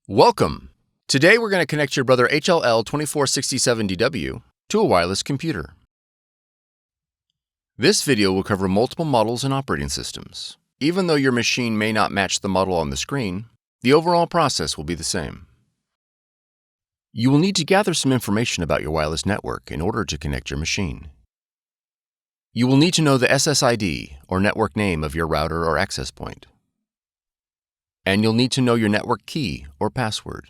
Welcome! Today we're going to connect your Brother HL-L2467DW to a wireless computer. This video will cover multiple models and operating systems. Even though your machine may not match the model on the screen, the overall process will be the same. You will need to gather some information about your wireless network in order to connect your machine. You will need to know the SSID, or network name, of your router or access point. And you'll need to know your network key or password.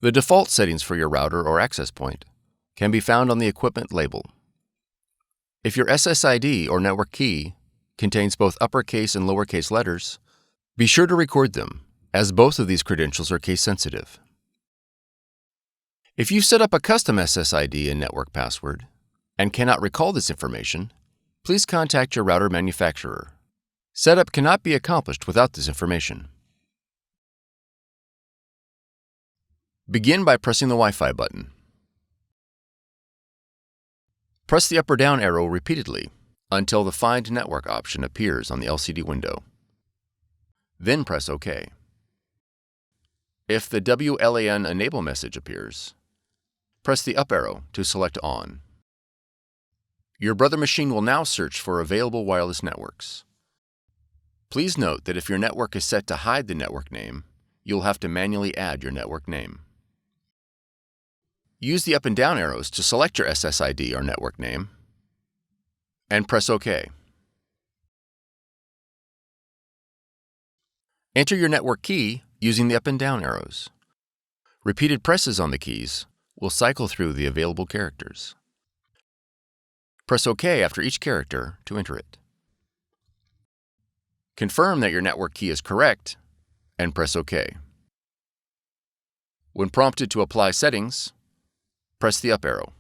The default settings for your router or access point can be found on the equipment label. If your SSID or network key contains both uppercase and lowercase letters, be sure to record them, as both of these credentials are case sensitive. If you've set up a custom SSID and network password and cannot recall this information, please contact your router manufacturer. Setup cannot be accomplished without this information. Begin by pressing the Wi-Fi button. Press the up or down arrow repeatedly until the Find Network option appears on the LCD window. Then press OK. If the WLAN Enable message appears, press the up arrow to select On. Your Brother machine will now search for available wireless networks. Please note that if your network is set to hide the network name, you'll have to manually add your network name. Use the up and down arrows to select your SSID or network name, and press OK. Enter your network key using the up and down arrows. Repeated presses on the keys will cycle through the available characters. Press OK after each character to enter it. Confirm that your network key is correct and press OK. When prompted to apply settings, press the up arrow.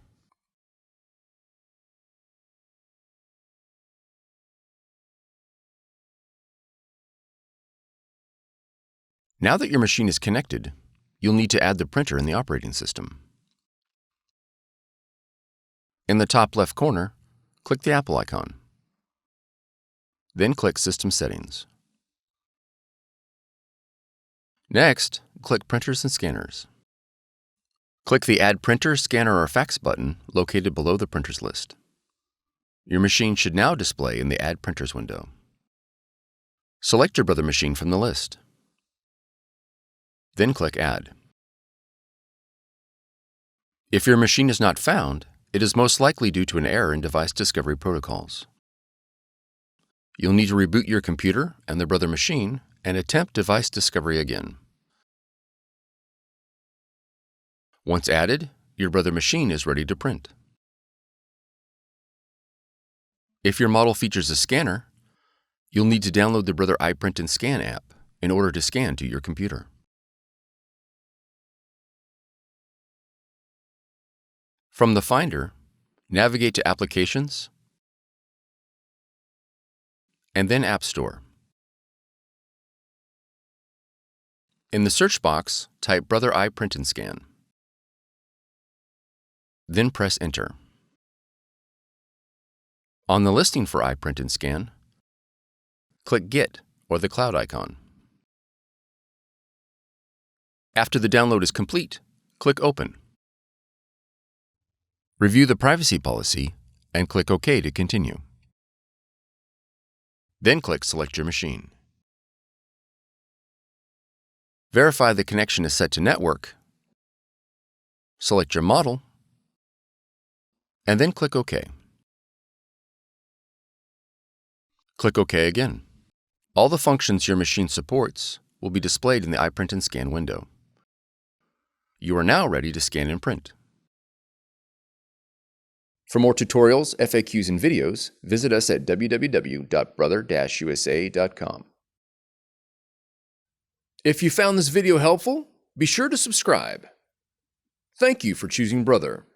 Now that your machine is connected, you'll need to add the printer in the operating system. In the top left corner, click the Apple icon. Then click System Settings. Next, click Printers and Scanners. Click the Add Printer, Scanner, or Fax button located below the printers list. Your machine should now display in the Add Printers window. Select your Brother machine from the list. Then click Add. If your machine is not found, it is most likely due to an error in device discovery protocols. You'll need to reboot your computer and the Brother machine and attempt device discovery again. Once added, your Brother machine is ready to print. If your model features a scanner, you'll need to download the Brother iPrint&Scan app in order to scan to your computer. From the Finder, navigate to Applications, and then App Store. In the search box, type Brother iPrint&Scan. Then press Enter. On the listing for iPrint&Scan, click Get or the cloud icon. After the download is complete, click Open. Review the privacy policy and click OK to continue. Then click Select your machine. Verify the connection is set to network. Select your model, and then click OK. Click OK again. All the functions your machine supports will be displayed in the iPrint&Scan window. You are now ready to scan and print. For more tutorials, FAQs, and videos, visit us at www.brother-usa.com. If you found this video helpful, be sure to subscribe. Thank you for choosing Brother.